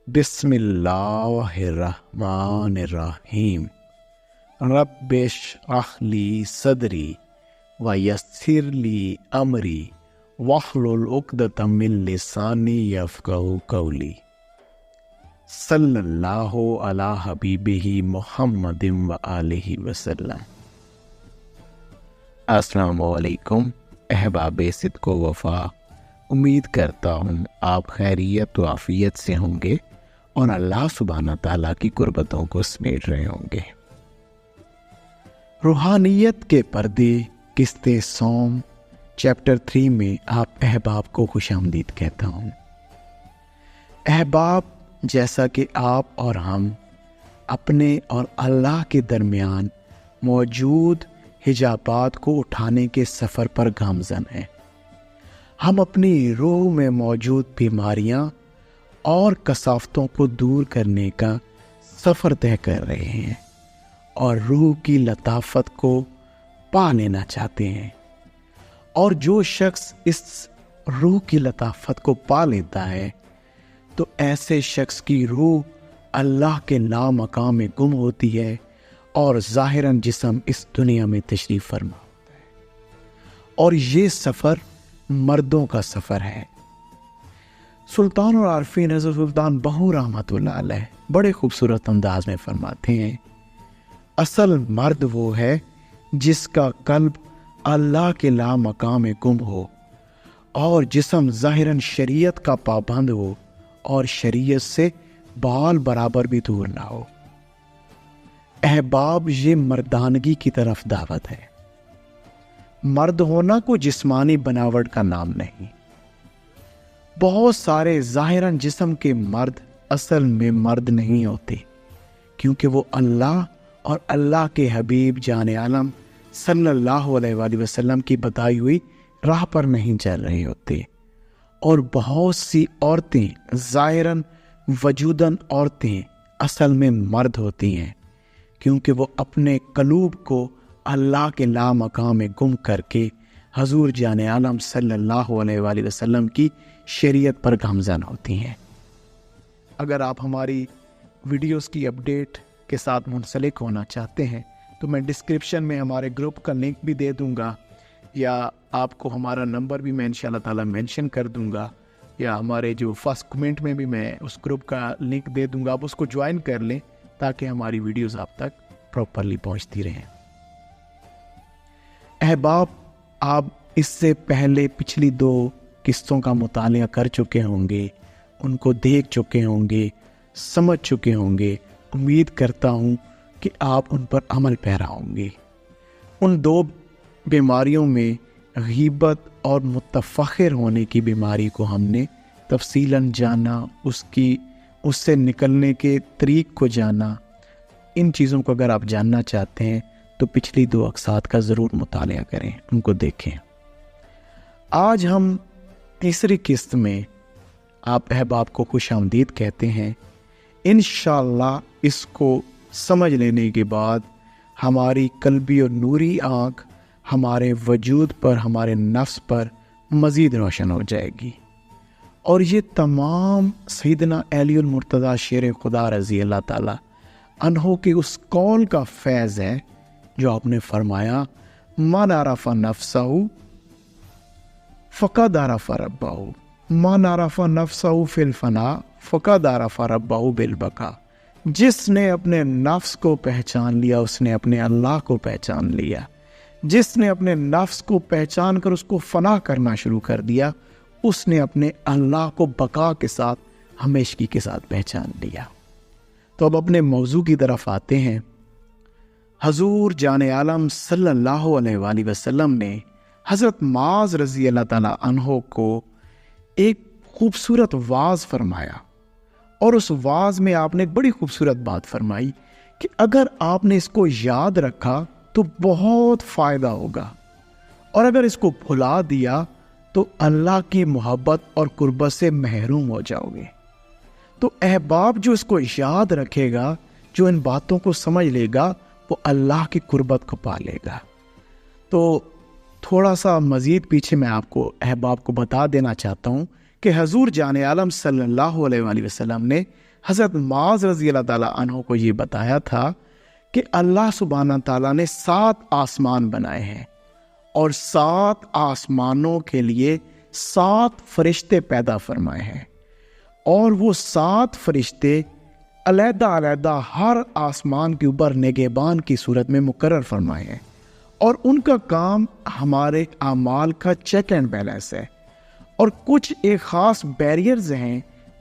بسم اللہ الرحمن الرحیم رب اشرح لی صدری ویسر لی امری واحلل عقدۃ من لسانی یفقہوا قولی صلی اللہ علی حبیبہ محمد وآلہ وسلم۔ السلام علیکم احباب صدق و وفا، امید کرتا ہوں آپ خیریت و عافیت سے ہوں گے اور اللہ سبحانہ تعالیٰ کی قربتوں کو سمیٹ رہے ہوں گے۔ روحانیت کے پردے قسط صوم چیپٹر 3 میں آپ احباب کو خوش آمدید کہتا ہوں۔ احباب، جیسا کہ آپ اور ہم اپنے اور اللہ کے درمیان موجود حجابات کو اٹھانے کے سفر پر گامزن ہیں، ہم اپنی روح میں موجود بیماریاں اور کثافتوں کو دور کرنے کا سفر طے کر رہے ہیں اور روح کی لطافت کو پا لینا چاہتے ہیں، اور جو شخص اس روح کی لطافت کو پا لیتا ہے تو ایسے شخص کی روح اللہ کے لامقام میں گم ہوتی ہے اور ظاہراً جسم اس دنیا میں تشریف فرما ہوتا ہے، اور یہ سفر مردوں کا سفر ہے۔ سلطان العارفین حضرت سلطان بہو رحمۃ اللہ علیہ بڑے خوبصورت انداز میں فرماتے ہیں، اصل مرد وہ ہے جس کا قلب اللہ کے لامقام میں گم ہو اور جسم ظاہراً شریعت کا پابند ہو اور شریعت سے بال برابر بھی دور نہ ہو۔ احباب، یہ مردانگی کی طرف دعوت ہے۔ مرد ہونا کوئی جسمانی بناوٹ کا نام نہیں۔ بہت سارے ظاہراً جسم کے مرد اصل میں مرد نہیں ہوتے، کیونکہ وہ اللہ اور اللہ کے حبیب جان عالم صلی اللہ علیہ وآلہ وسلم کی بتائی ہوئی راہ پر نہیں چل رہے ہوتے، اور بہت سی عورتیں ظاہراً وجوداً عورتیں اصل میں مرد ہوتی ہیں، کیونکہ وہ اپنے قلوب کو اللہ کے لامقام میں گم کر کے حضور جان عالم صلی اللہ علیہ وآلہ وسلم کی شریعت پر گامزن ہوتی ہیں۔ اگر آپ ہماری ویڈیوز کی اپڈیٹ کے ساتھ منسلک ہونا چاہتے ہیں تو میں ڈسکرپشن میں ہمارے گروپ کا لنک بھی دے دوں گا، یا آپ کو ہمارا نمبر بھی میں انشاءاللہ تعالی مینشن کر دوں گا، یا ہمارے جو فرسٹ کمنٹ میں بھی میں اس گروپ کا لنک دے دوں گا، آپ اس کو جوائن کر لیں تاکہ ہماری ویڈیوز آپ تک پراپرلی پہنچتی رہیں۔ احباب، آپ اس سے پہلے پچھلی 2 قسطوں کا مطالعہ کر چکے ہوں گے، ان کو دیکھ چکے ہوں گے، سمجھ چکے ہوں گے۔ امید کرتا ہوں کہ آپ ان پر عمل پیرا ہوں گے۔ ان 2 بیماریوں میں غیبت اور متفخر ہونے کی بیماری کو ہم نے تفصیلاً جانا، اس سے نکلنے کے طریق کو جانا۔ ان چیزوں کو اگر آپ جاننا چاہتے ہیں تو پچھلی 2 اقساط کا ضرور مطالعہ کریں، ان کو دیکھیں۔ آج ہم تیسری قسط میں آپ احباب کو خوش آمدید کہتے ہیں۔ انشاءاللہ اس کو سمجھ لینے کے بعد ہماری قلبی اور نوری آنکھ ہمارے وجود پر، ہمارے نفس پر مزید روشن ہو جائے گی، اور یہ تمام سیدنا علی المرتضیٰ شیر خدا رضی اللہ تعالی عنہ کے اس قول کا فیض ہے جو آپ نے فرمایا، من عرف نفسہ فقد عرف ربہ، من عرف نفسہ فی الفنا فقد عرف ربہ بالبقاء۔ جس نے اپنے نفس کو پہچان لیا اس نے اپنے اللہ کو پہچان لیا، جس نے اپنے نفس کو پہچان کر اس کو فنا کرنا شروع کر دیا اس نے اپنے اللہ کو بقا کے ساتھ، ہمیشگی کے ساتھ پہچان لیا۔ تو اب اپنے موضوع کی طرف آتے ہیں۔ حضور جان عالم صلی اللہ علیہ وآلہ وسلم نے حضرت معاذ رضی اللہ تعالیٰ عنہ کو ایک خوبصورت وعظ فرمایا، اور اس وعظ میں آپ نے ایک بڑی خوبصورت بات فرمائی کہ اگر آپ نے اس کو یاد رکھا تو بہت فائدہ ہوگا، اور اگر اس کو بھلا دیا تو اللہ کی محبت اور قربت سے محروم ہو جاؤ گے۔ تو احباب، جو اس کو یاد رکھے گا، جو ان باتوں کو سمجھ لے گا، وہ اللہ کی قربت کو پا لے گا۔ تو تھوڑا سا مزید پیچھے میں آپ کو احباب کو بتا دینا چاہتا ہوں کہ حضور جان عالم صلی اللہ علیہ وآلہ وسلم نے حضرت معاذ رضی اللہ تعالیٰ عنہ کو یہ بتایا تھا کہ اللہ سبحانہ تعالیٰ نے 7 آسمان بنائے ہیں اور 7 آسمانوں کے لیے 7 فرشتے پیدا فرمائے ہیں، اور وہ 7 فرشتے علیحدہ علیحدہ ہر آسمان کے اوپر نگہبان کی صورت میں مقرر فرمائے ہیں، اور ان کا کام ہمارے اعمال کا چیک اینڈ بیلنس ہے، اور کچھ ایک خاص بیریئرز ہیں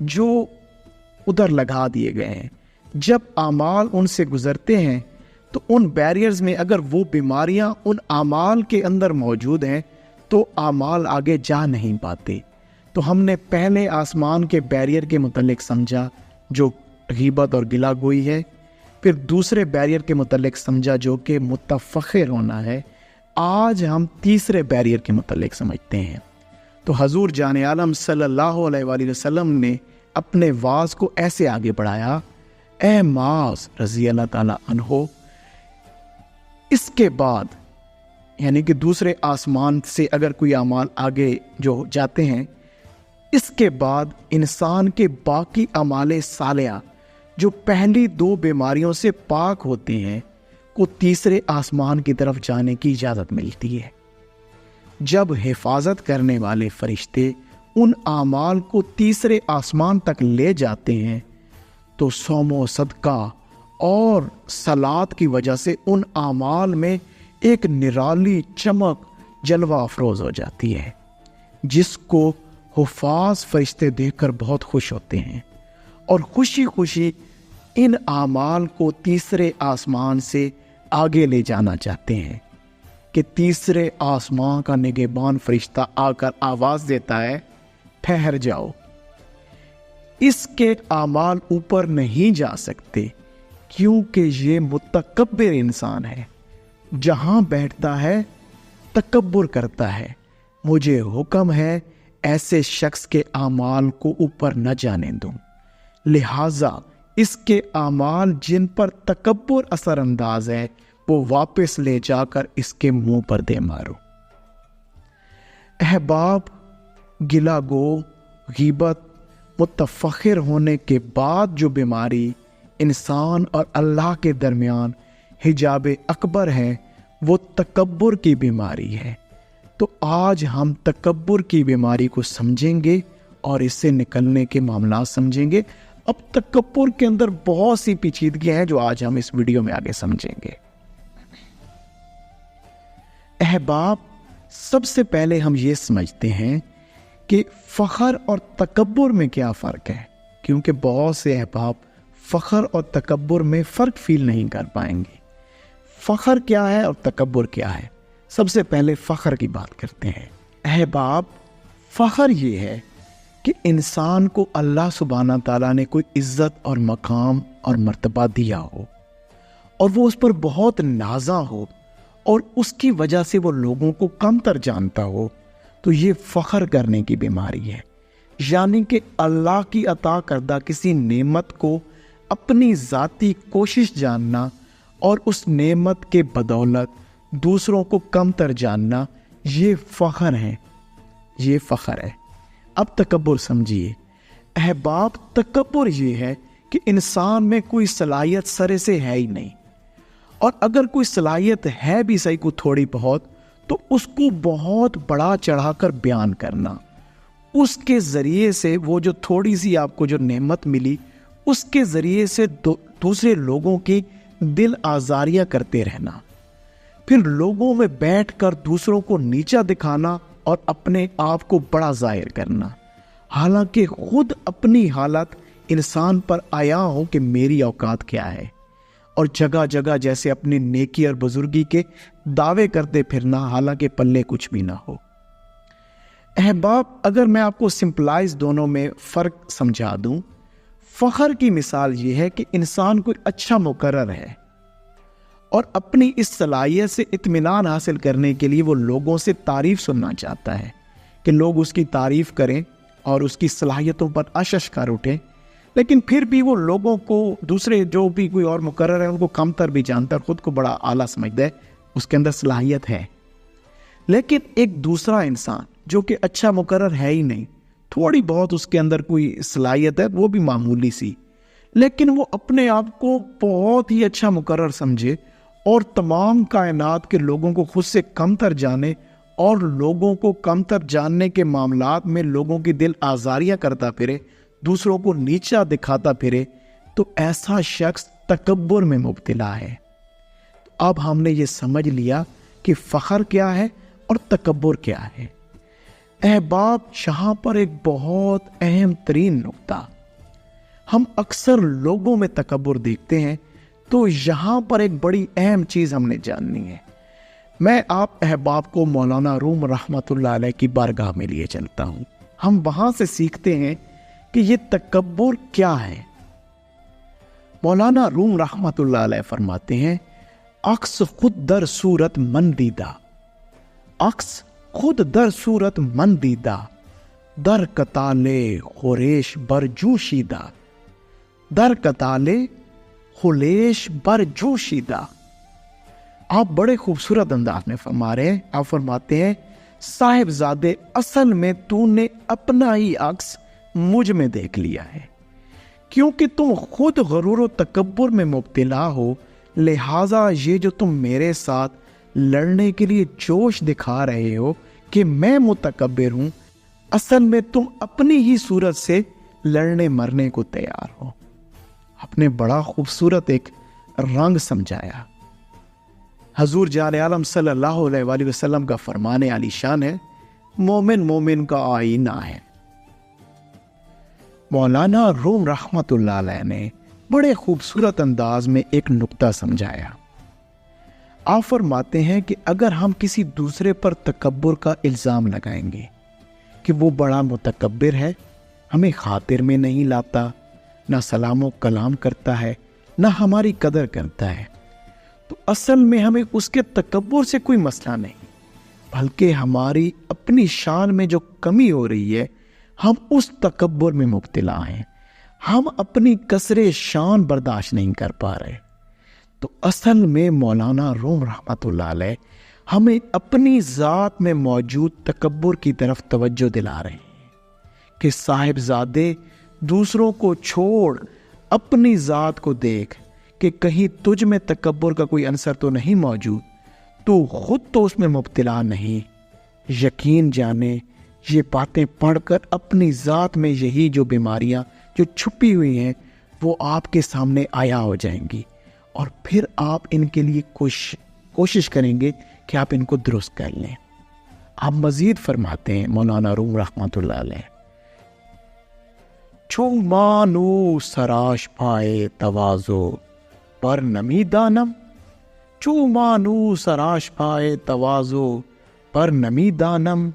جو ادھر لگا دیے گئے ہیں۔ جب اعمال ان سے گزرتے ہیں تو ان بیریئرز میں اگر وہ بیماریاں ان اعمال کے اندر موجود ہیں تو اعمال آگے جا نہیں پاتے۔ تو ہم نے پہلے آسمان کے بیریئر کے متعلق سمجھا جو غیبت اور گلہ گوئی ہے، پھر دوسرے بیریئر کے متعلق سمجھا جو کہ متفخر ہونا ہے، آج ہم تیسرے بیریئر کے متعلق سمجھتے ہیں۔ تو حضور جان عالم صلی اللہ علیہ وآلہ وسلم نے اپنے واعظ کو ایسے آگے بڑھایا، اے معاذ رضی اللہ تعالیٰ عنہ، اس کے بعد یعنی کہ دوسرے آسمان سے اگر کوئی اعمال آگے جو جاتے ہیں، اس کے بعد انسان کے باقی اعمال صالحہ جو پہلی 2 بیماریوں سے پاک ہوتے ہیں کو تیسرے آسمان کی طرف جانے کی اجازت ملتی ہے۔ جب حفاظت کرنے والے فرشتے ان اعمال کو تیسرے آسمان تک لے جاتے ہیں تو صوم و صدقہ اور صلات کی وجہ سے ان اعمال میں ایک نرالی چمک جلوہ افروز ہو جاتی ہے، جس کو حفاظ فرشتے دیکھ کر بہت خوش ہوتے ہیں، اور خوشی خوشی ان اعمال کو تیسرے آسمان سے آگے لے جانا چاہتے ہیں کہ تیسرے آسمان کا نگہبان فرشتہ آ کر آواز دیتا ہے، ٹھہر جاؤ، اس کے اعمال اوپر نہیں جا سکتے کیونکہ یہ متکبر انسان ہے، جہاں بیٹھتا ہے تکبر کرتا ہے، مجھے حکم ہے ایسے شخص کے اعمال کو اوپر نہ جانے دوں، لہٰذا اس کے اعمال جن پر تکبر اثر انداز ہے وہ واپس لے جا کر اس کے منہ پر دے مارو۔ احباب، گلہ گو، غیبت، متفخر ہونے کے بعد جو بیماری انسان اور اللہ کے درمیان حجاب اکبر ہے وہ تکبر کی بیماری ہے۔ تو آج ہم تکبر کی بیماری کو سمجھیں گے اور اس سے نکلنے کے معاملات سمجھیں گے۔ اب تکبر کے اندر بہت سی پیچیدگیاں ہیں جو آج ہم اس ویڈیو میں آگے سمجھیں گے۔ احباب، سب سے پہلے ہم یہ سمجھتے ہیں کہ فخر اور تکبر میں کیا فرق ہے، کیونکہ بہت سے احباب فخر اور تکبر میں فرق فیل نہیں کر پائیں گے۔ فخر کیا ہے اور تکبر کیا ہے؟ سب سے پہلے فخر کی بات کرتے ہیں۔ احباب، فخر یہ ہے کہ انسان کو اللہ سبحانہ تعالیٰ نے کوئی عزت اور مقام اور مرتبہ دیا ہو اور وہ اس پر بہت نازا ہو اور اس کی وجہ سے وہ لوگوں کو کم تر جانتا ہو، تو یہ فخر کرنے کی بیماری ہے۔ یعنی کہ اللہ کی عطا کردہ کسی نعمت کو اپنی ذاتی کوشش جاننا اور اس نعمت کے بدولت دوسروں کو کم تر جاننا، یہ فخر ہے، یہ فخر ہے۔ اب تکبر سمجھیے۔ احباب، تکبر یہ ہے کہ انسان میں کوئی صلاحیت سرے سے ہے ہی نہیں، اور اگر کوئی صلاحیت ہے بھی صحیح کو تھوڑی بہت، تو اس کو بہت بڑا چڑھا کر بیان کرنا، اس کے ذریعے سے وہ جو تھوڑی سی آپ کو جو نعمت ملی اس کے ذریعے سے دوسرے لوگوں کی دل آزاریاں کرتے رہنا، پھر لوگوں میں بیٹھ کر دوسروں کو نیچا دکھانا اور اپنے آپ کو بڑا ظاہر کرنا، حالانکہ خود اپنی حالت انسان پر آیا ہو کہ میری اوقات کیا ہے، اور جگہ جگہ جیسے اپنی نیکی اور بزرگی کے دعوے کرتے پھرنا، حالانکہ پلے کچھ بھی نہ ہو۔ احباب، اگر میں آپ کو سمپلائز دونوں میں فرق سمجھا دوں، فخر کی مثال یہ ہے کہ انسان کوئی اچھا مقرر ہے اور اپنی اس صلاحیت سے اطمینان حاصل کرنے کے لیے وہ لوگوں سے تعریف سننا چاہتا ہے کہ لوگ اس کی تعریف کریں اور اس کی صلاحیتوں پر اشش کر اٹھیں، لیکن پھر بھی وہ لوگوں کو، دوسرے جو بھی کوئی اور مقرر ہے ان کو کم تر بھی جانتا ہے، خود کو بڑا اعلیٰ سمجھتا ہے، اس کے اندر صلاحیت ہے۔ لیکن ایک دوسرا انسان جو کہ اچھا مقرر ہے ہی نہیں، تھوڑی بہت اس کے اندر کوئی صلاحیت ہے، وہ بھی معمولی سی، لیکن وہ اپنے آپ کو بہت ہی اچھا مقرر سمجھے اور تمام کائنات کے لوگوں کو خود سے کم تر جانے اور لوگوں کو کم تر جاننے کے معاملات میں لوگوں کی دل آزاریاں کرتا پھرے، دوسروں کو نیچا دکھاتا پھرے، تو ایسا شخص تکبر میں مبتلا ہے۔ اب ہم نے یہ سمجھ لیا کہ فخر کیا ہے اور تکبر کیا ہے۔ احباب، یہاں پر ایک بہت اہم ترین نقطہ، ہم اکثر لوگوں میں تکبر دیکھتے ہیں، تو یہاں پر ایک بڑی اہم چیز ہم نے جاننی ہے۔ میں آپ احباب کو مولانا روم رحمۃ اللہ علیہ کی بارگاہ میں لیے چلتا ہوں، ہم وہاں سے سیکھتے ہیں کہ یہ تکبر کیا ہے۔ مولانا روم رحمۃ اللہ علیہ فرماتے ہیں، عکس خود در صورت من دیدہ، عکس خود در صورت من دیدہ، در قتالے خوریش بر جوشیدہ، در قتالے خوریش بر جوشیدہ۔ آپ بڑے خوبصورت انداز میں فرما رہے ہیں، آپ فرماتے ہیں، صاحب زادے اصل میں تو نے اپنا ہی عکس مجھ میں دیکھ لیا ہے، کیونکہ تم خود غرور و تکبر میں مبتلا ہو، لہٰذا یہ جو تم میرے ساتھ لڑنے کے لیے جوش دکھا رہے ہو کہ میں متکبر ہوں، اصل میں تم اپنی ہی صورت سے لڑنے مرنے کو تیار ہو۔ آپ نے بڑا خوبصورت ایک رنگ سمجھایا۔ حضور جان عالم صلی اللہ علیہ وآلہ وسلم کا فرمان عالی شان ہے، مومن مومن کا آئینہ ہے۔ مولانا روم رحمۃ اللہ علیہ نے بڑے خوبصورت انداز میں ایک نقطہ سمجھایا۔ آپ فرماتے ہیں کہ اگر ہم کسی دوسرے پر تکبر کا الزام لگائیں گے کہ وہ بڑا متکبر ہے، ہمیں خاطر میں نہیں لاتا، نہ سلام و کلام کرتا ہے، نہ ہماری قدر کرتا ہے، تو اصل میں ہمیں اس کے تکبر سے کوئی مسئلہ نہیں، بلکہ ہماری اپنی شان میں جو کمی ہو رہی ہے، ہم اس تکبر میں مبتلا ہیں، ہم اپنی کسر شان برداشت نہیں کر پا رہے۔ تو اصل میں مولانا روم رحمۃ اللہ علیہ ہمیں اپنی ذات میں موجود تکبر کی طرف توجہ دلا رہے ہیں کہ صاحب زادے دوسروں کو چھوڑ، اپنی ذات کو دیکھ کہ کہیں تجھ میں تکبر کا کوئی عنصر تو نہیں موجود، تو خود تو اس میں مبتلا نہیں۔ یقین جانے یہ باتیں پڑھ کر اپنی ذات میں یہی جو بیماریاں جو چھپی ہوئی ہیں وہ آپ کے سامنے آیا ہو جائیں گی، اور پھر آپ ان کے لیے کوشش کریں گے کہ آپ ان کو درست کر لیں۔ آپ مزید فرماتے ہیں مولانا روم رحمۃ اللہ علیہ، چھو مانو سراش پائے تواضع پر نمی دانم، چھو مانو سراش پائے تواضع پر نمی دانم،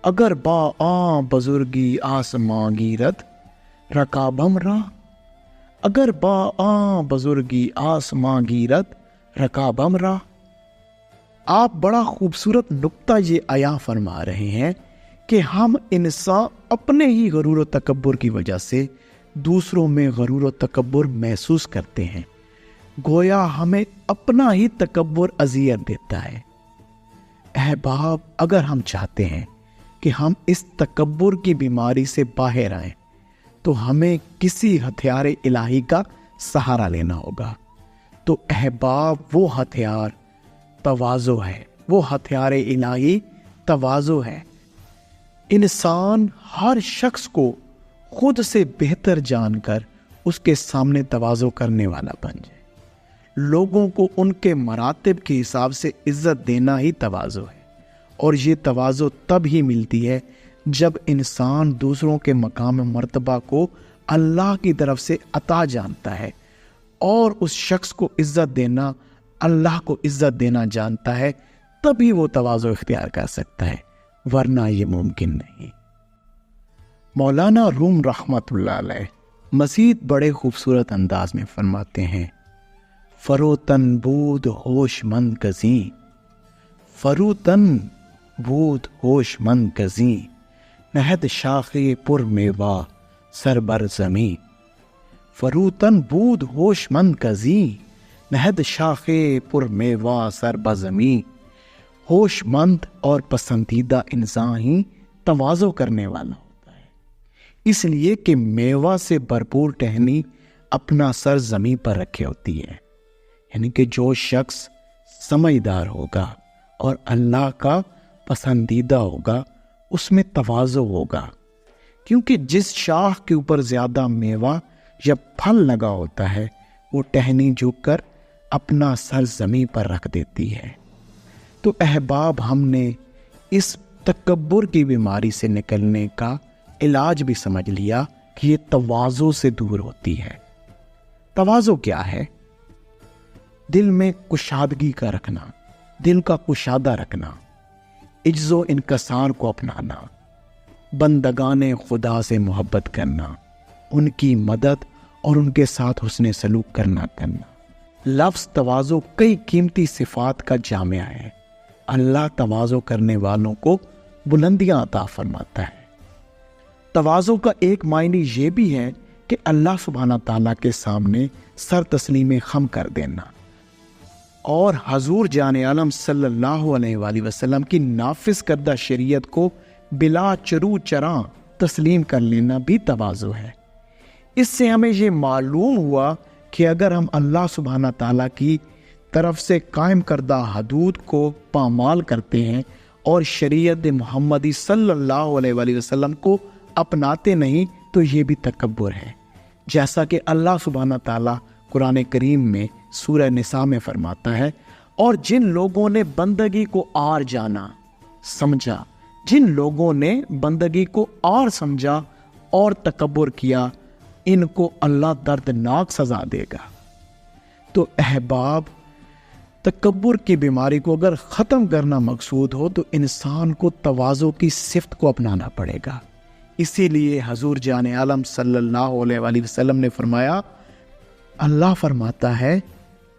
اگر با آ بزرگی آسماں گیرد رکابم را، اگر با آ بزرگی آسماں گیرد رکابم را۔ آپ بڑا خوبصورت نقطہ یہ عیاں فرما رہے ہیں کہ ہم انسان اپنے ہی غرور و تکبر کی وجہ سے دوسروں میں غرور و تکبر محسوس کرتے ہیں، گویا ہمیں اپنا ہی تکبر اذیت دیتا ہے۔ احباب، اگر ہم چاہتے ہیں کہ ہم اس تکبر کی بیماری سے باہر آئیں تو ہمیں کسی ہتھیار الہی کا سہارا لینا ہوگا۔ تو احباب، وہ ہتھیار تواضع ہے، وہ ہتھیار الہی تواضع ہے۔ انسان ہر شخص کو خود سے بہتر جان کر اس کے سامنے تواضع کرنے والا بن جائے۔ لوگوں کو ان کے مراتب کے حساب سے عزت دینا ہی تواضع ہے، اور یہ تواضع تب ہی ملتی ہے جب انسان دوسروں کے مقام مرتبہ کو اللہ کی طرف سے عطا جانتا ہے، اور اس شخص کو عزت دینا اللہ کو عزت دینا جانتا ہے، تبھی وہ تواضع اختیار کر سکتا ہے، ورنہ یہ ممکن نہیں۔ مولانا روم رحمۃ اللہ علیہ مزید بڑے خوبصورت انداز میں فرماتے ہیں، فروتن بود ہوش مند گزیں، فروتن بود ہوش مند گزیں، نہد شاخ پر میوہ سر بر زمیں، فروتن بود ہوش مند گزیں، نہد شاخ پر میوہ سر بر زمیں۔ ہوش مند اور پسندیدہ انسان ہی تواضع کرنے والا ہوتا ہے، اس لیے کہ میوہ سے بھرپور ٹہنی اپنا سر زمین پر رکھے ہوتی ہے. یعنی کہ جو شخص سمجھدار ہوگا اور اللہ کا پسندیدہ ہوگا اس میں تواضع ہوگا، کیونکہ جس شاخ کے اوپر زیادہ میوہ یا پھل لگا ہوتا ہے وہ ٹہنی جھک کر اپنا سر زمین پر رکھ دیتی ہے. تو احباب، ہم نے اس تکبر کی بیماری سے نکلنے کا علاج بھی سمجھ لیا کہ یہ تواضع سے دور ہوتی ہے. تواضع کیا ہے؟ دل میں کشادگی کا رکھنا، دل کا کشادہ رکھنا، عجز و انکسار کو اپنانا، بندگان خدا سے محبت کرنا، ان کی مدد اور ان کے ساتھ حسن سلوک کرنا. لفظ تواضع کئی قیمتی صفات کا جامعہ ہے. اللہ تواضع کرنے والوں کو بلندیاں عطا فرماتا ہے. تواضع کا ایک معنی یہ بھی ہے کہ اللہ سبحانہ تعالیٰ کے سامنے سر تسلیم خم کر دینا اور حضور جان عالم صلی اللہ علیہ وآلہ وسلم کی نافذ کردہ شریعت کو بلا چرو چراں تسلیم کر لینا بھی تواضع ہے. اس سے ہمیں یہ معلوم ہوا کہ اگر ہم اللہ سبحانہ تعالیٰ کی طرف سے قائم کردہ حدود کو پامال کرتے ہیں اور شریعت محمدی صلی اللہ علیہ وآلہ وسلم کو اپناتے نہیں تو یہ بھی تکبر ہے. جیسا کہ اللہ سبحانہ تعالیٰ قرآن کریم میں سورہ نساء میں فرماتا ہے، اور جن لوگوں نے بندگی کو آر جانا سمجھا، جن لوگوں نے بندگی کو آر سمجھا اور تکبر کیا، ان کو اللہ دردناک سزا دے گا. تو احباب، تکبر کی بیماری کو اگر ختم کرنا مقصود ہو تو انسان کو تواضع کی صفت کو اپنانا پڑے گا. اسی لیے حضور جان عالم صلی اللہ علیہ وآلہ وسلم نے فرمایا، اللہ فرماتا ہے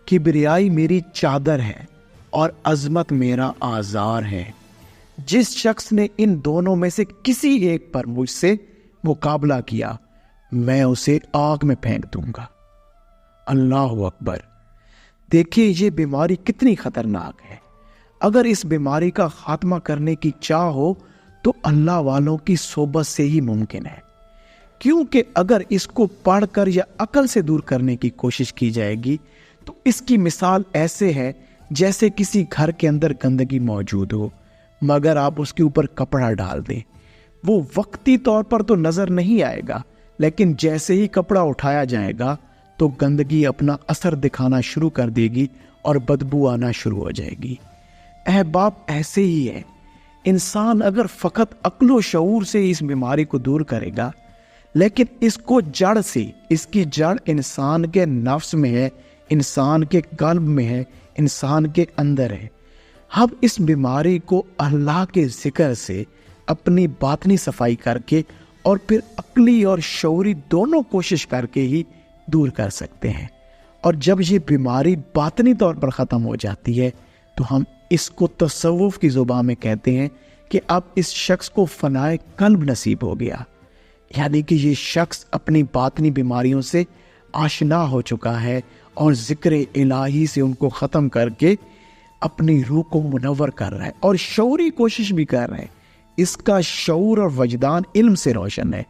کبریائی میری چادر ہے اور عظمت میرا آزار ہے. جس شخص نے ان دونوں میں سے کسی ایک پر مجھ سے مقابلہ کیا میں اسے آگ میں پھینک دوں گا. اللہ اکبر. دیکھیے یہ بیماری کتنی خطرناک ہے. اگر اس بیماری کا خاتمہ کرنے کی چاہ ہو تو اللہ والوں کی صحبت سے ہی ممکن ہے، کیونکہ اگر اس کو پڑھ کر یا عقل سے دور کرنے کی کوشش کی جائے گی تو اس کی مثال ایسے ہے جیسے کسی گھر کے اندر گندگی موجود ہو مگر آپ اس کے اوپر کپڑا ڈال دیں. وہ وقتی طور پر تو نظر نہیں آئے گا، لیکن جیسے ہی کپڑا اٹھایا جائے گا تو گندگی اپنا اثر دکھانا شروع کر دے گی اور بدبو آنا شروع ہو جائے گی. احباب، ایسے ہی ہے. انسان اگر فقط عقل و شعور سے اس بیماری کو دور کرے گا، لیکن اس کو جڑ سے، اس کی جڑ انسان کے نفس میں ہے، انسان کے قلب میں ہے، انسان کے اندر ہے. ہم اس بیماری کو اللہ کے ذکر سے اپنی باطنی صفائی کر کے اور پھر عقلی اور شعوری دونوں کوشش کر کے ہی دور کر سکتے ہیں. اور جب یہ بیماری باطنی طور پر ختم ہو جاتی ہے تو ہم اس کو تصوف کی زبان میں کہتے ہیں کہ اب اس شخص کو فنائے قلب نصیب ہو گیا. یعنی کہ یہ شخص اپنی باطنی بیماریوں سے آشنا ہو چکا ہے اور ذکر الہی سے ان کو ختم کر کے اپنی روح کو منور کر رہا ہے اور شعوری کوشش بھی کر رہا ہے. اس کا شعور اور وجدان علم سے روشن ہے،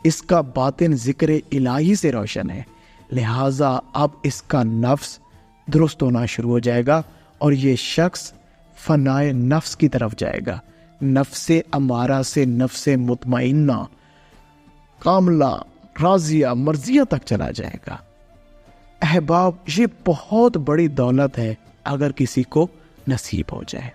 اس کا باطن ذکر الہی سے روشن ہے. لہٰذا اب اس کا نفس درست ہونا شروع ہو جائے گا اور یہ شخص فنائے نفس کی طرف جائے گا، نفس امارہ سے نفس مطمئنہ، کاملہ، راضیہ، مرضیہ تک چلا جائے گا. احباب، یہ بہت بڑی دولت ہے اگر کسی کو نصیب ہو جائے.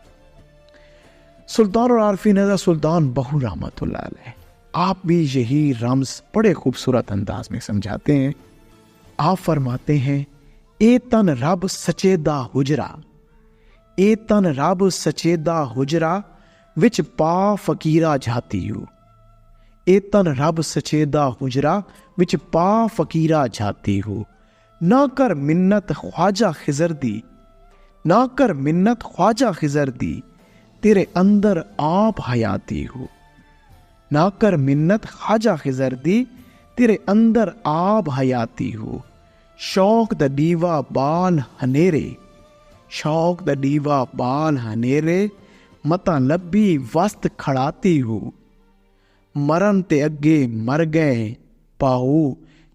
سلطان اور عارفین سلطان بہو رحمۃ اللہ علیہ آپ بھی یہی رمز بڑے خوبصورت انداز میں سمجھاتے ہیں. آپ فرماتے ہیں، اے تن رب سچیدہ حجرا، اے تن رب سچیدہ حجرا وچ پا فقیرہ جھاتی ہو. اے تن رب سچیدہ حجرا وچ پا فقیرہ جھاتی ہو. نہ کر منت خواجہ خضر دی، نہ کر منت خواجہ خضر دی، تیرے اندر آپ حیاتی ہو. نہ کر منت خواجہ خضر دی، تیرے اندر آپ حیاتی ہو. شوق دا دیوا بال ہنیرے، شوق دا دیوا بال ہنیرے، متا لبی وسط کھڑاتی ہو. مرن تے اگے مر گئے پاؤ،